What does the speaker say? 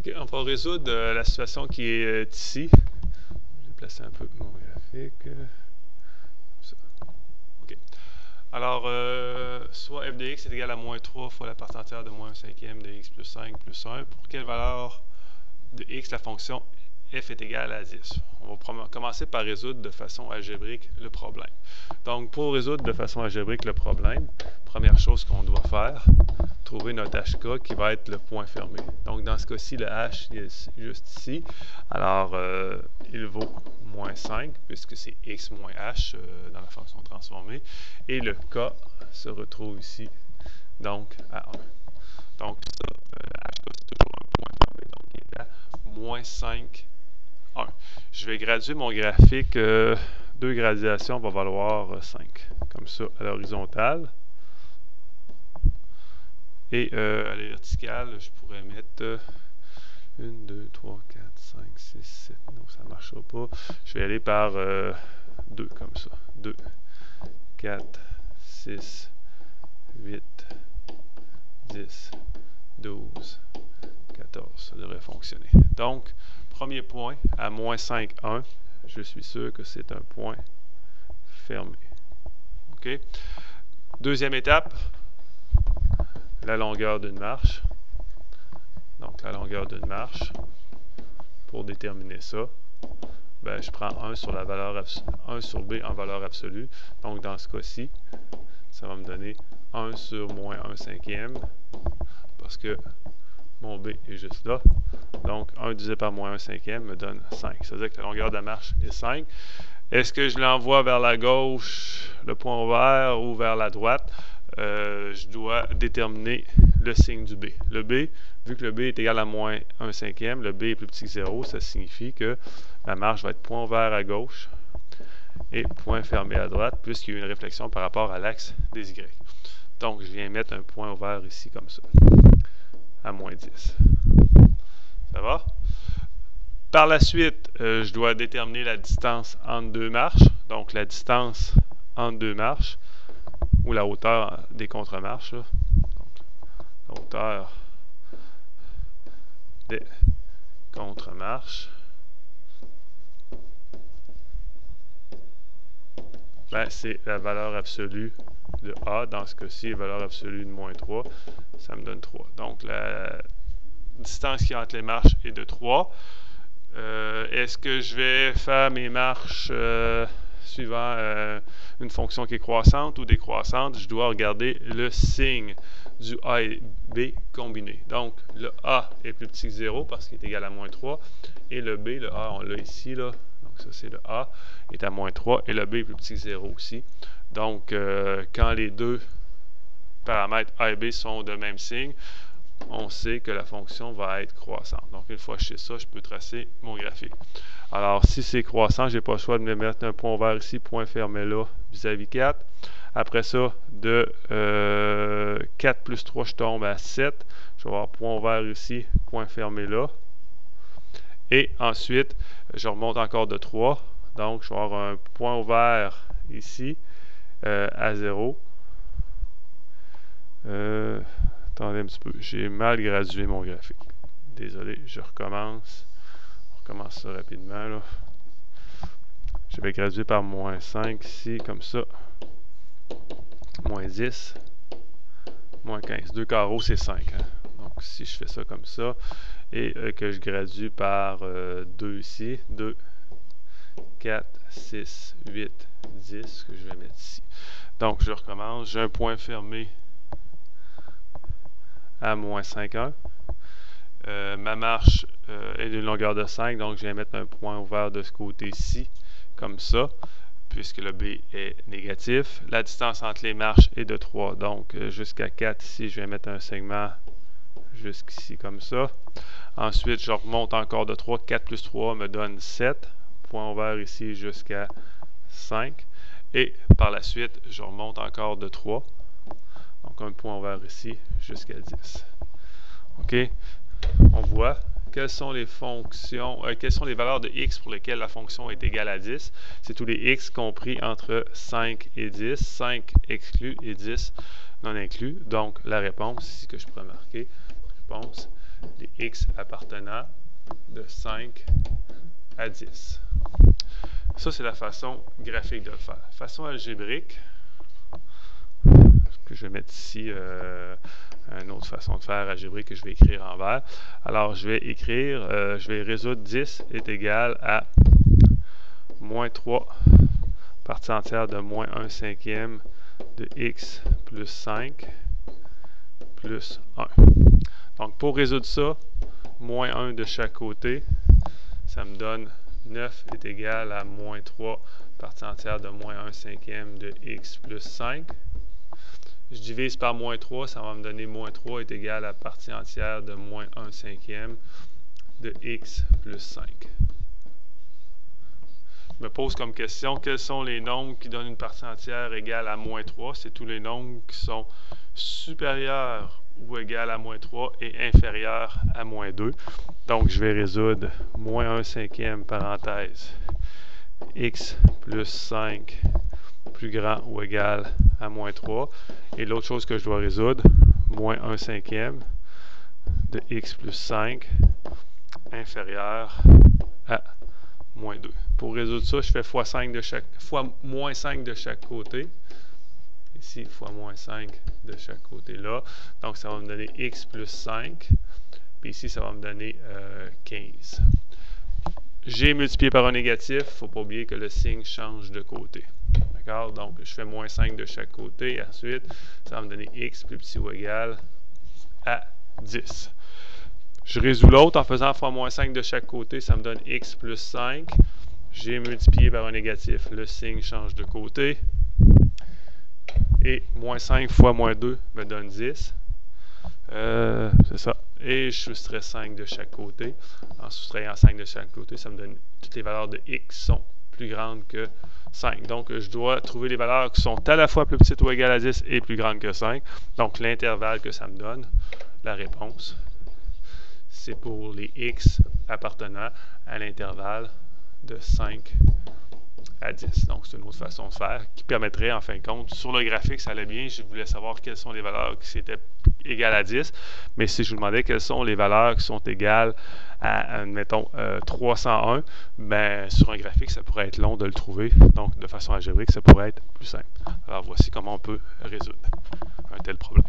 Ok, on va résoudre la situation qui est ici. Je vais placer un peu mon graphique. Ça. Ok. Alors, soit f de x est égal à moins 3 fois la partie entière de moins 1 cinquième de x plus 5 plus 1. Pour quelle valeur de x la fonction f est égale à 10? On va commencer par résoudre de façon algébrique le problème. Donc, pour résoudre de façon algébrique le problème, première chose qu'on doit faire, trouver notre HK qui va être le point fermé. Donc, dans ce cas-ci, le H est juste ici. Alors, il vaut moins 5, puisque c'est x moins h dans la fonction transformée. Et le K se retrouve ici, donc à 1. Donc, ça, HK, c'est toujours un point fermé, donc il est à moins 5, 1. Je vais graduer mon graphique. Deux gradations va valoir 5, comme ça, à l'horizontale. Et à la verticale, je pourrais mettre 1, 2, 3, 4, 5, 6, 7. Non, ça ne marchera pas. Je vais aller par 2, comme ça. 2, 4, 6, 8, 10, 12, 14. Ça devrait fonctionner. Donc, premier point, à moins 5, 1. Je suis sûr que c'est un point fermé. OK? Deuxième étape, la longueur d'une marche. Donc, la longueur d'une marche. Pour déterminer ça, ben, je prends 1 sur la valeur 1 sur b en valeur absolue. Donc, dans ce cas-ci, ça va me donner 1 sur moins 1 cinquième, parce que mon b est juste là. Donc, 1 divisé par moins 1 cinquième me donne 5. Ça veut dire que la longueur de la marche est 5. Est-ce que je l'envoie vers la gauche, le point ouvert, ou vers la droite? Je dois déterminer le signe du b. Le b, vu que le b est égal à moins 1 cinquième, le b est plus petit que 0, ça signifie que la marche va être point ouvert à gauche et point fermé à droite, puisqu'il y a une réflexion par rapport à l'axe des y. Donc, je viens mettre un point ouvert ici comme ça, à moins 10. Ça va? Par la suite, je dois déterminer la distance entre deux marches. Donc, la distance entre deux marches, ou la hauteur des contre-marches. Donc, la hauteur des contre-marches, ben, c'est la valeur absolue de A. Dans ce cas-ci, la valeur absolue de moins 3, ça me donne 3. Donc, la distance qui est entre les marches est de 3. Est-ce que je vais faire mes marches suivant une fonction qui est croissante ou décroissante? Je dois regarder le signe du A et B combiné. Donc, le A est plus petit que 0 parce qu'il est égal à moins 3. Et le B, le A, on l'a ici, là. Donc, ça, c'est le A, est à moins 3. Et le B est plus petit que 0 aussi. Donc, quand les deux paramètres A et B sont de même signe, on sait que la fonction va être croissante. Donc, une fois que je sais ça, je peux tracer mon graphique. Alors, si c'est croissant, je n'ai pas le choix de me mettre un point ouvert ici, point fermé là, vis-à-vis 4. Après ça, de 4 plus 3, je tombe à 7. Je vais avoir point ouvert ici, point fermé là. Et ensuite, je remonte encore de 3. Donc, je vais avoir un point ouvert ici à 0. Attendez un petit peu, j'ai mal gradué mon graphique. Désolé, je recommence. On recommence ça rapidement, là. Je vais graduer par moins 5 ici, comme ça. Moins 10. Moins 15. 2 carreaux, c'est 5. Hein? Donc, si je fais ça comme ça, et que je gradue par 2 ici, 2, 4, 6, 8, 10, que je vais mettre ici. Donc, je recommence. J'ai un point fermé à moins 5, 1. Ma marche est d'une longueur de 5, donc je vais mettre un point ouvert de ce côté-ci, comme ça, puisque le B est négatif. La distance entre les marches est de 3, donc jusqu'à 4 ici, je vais mettre un segment jusqu'ici, comme ça. Ensuite, je remonte encore de 3. 4 plus 3 me donne 7. Point ouvert ici jusqu'à 5. Et par la suite, je remonte encore de 3. Donc, un point ouvert ici jusqu'à 10. OK? On voit quelles sont les fonctions, quelles sont les valeurs de x pour lesquelles la fonction est égale à 10. C'est tous les x compris entre 5 et 10. 5 exclus et 10 non inclus. Donc, la réponse, ici que je pourrais marquer, réponse des x appartenant de 5 à 10. Ça, c'est la façon graphique de le faire. Façon algébrique, que je vais mettre ici une autre façon de faire algébrique que je vais écrire en vert. Alors, je vais écrire, je vais résoudre 10 est égal à moins 3 partie entière de moins 1 cinquième de x plus 5 plus 1. Donc, pour résoudre ça, moins 1 de chaque côté, ça me donne 9 est égal à moins 3 partie entière de moins 1 cinquième de x plus 5. Je divise par moins 3, ça va me donner moins 3 est égal à partie entière de moins 1 cinquième de x plus 5. Je me pose comme question, quels sont les nombres qui donnent une partie entière égale à moins 3? C'est tous les nombres qui sont supérieurs ou égal à moins 3 et inférieur à moins 2. Donc, je vais résoudre moins 1 cinquième parenthèse x plus 5 plus grand ou égal à moins 3. Et l'autre chose que je dois résoudre, moins 1 cinquième de x plus 5 inférieur à moins 2. Pour résoudre ça, je fais fois moins 5 de chaque côté. Ici, fois moins 5 de chaque côté là. Donc, ça va me donner x plus 5. Puis ici, ça va me donner 15. J'ai multiplié par un négatif. Il ne faut pas oublier que le signe change de côté. D'accord? Donc, je fais moins 5 de chaque côté. Et ensuite, ça va me donner x plus petit ou égal à 10. Je résous l'autre en faisant fois moins 5 de chaque côté. Ça me donne x plus 5. J'ai multiplié par un négatif. Le signe change de côté. Et moins 5 fois moins 2 me donne 10. C'est ça. Et je soustrais 5 de chaque côté. En soustrayant 5 de chaque côté, ça me donne toutes les valeurs de x sont plus grandes que 5. Donc, je dois trouver les valeurs qui sont à la fois plus petites ou égales à 10 et plus grandes que 5. Donc, l'intervalle que ça me donne, la réponse, c'est pour les x appartenant à l'intervalle de 5 à 10. Donc, c'est une autre façon de faire qui permettrait, en fin de compte, sur le graphique, ça allait bien, je voulais savoir quelles sont les valeurs qui étaient égales à 10, mais si je vous demandais quelles sont les valeurs qui sont égales à, admettons, 301, ben, sur un graphique, ça pourrait être long de le trouver. Donc, de façon algébrique, ça pourrait être plus simple. Alors, voici comment on peut résoudre un tel problème.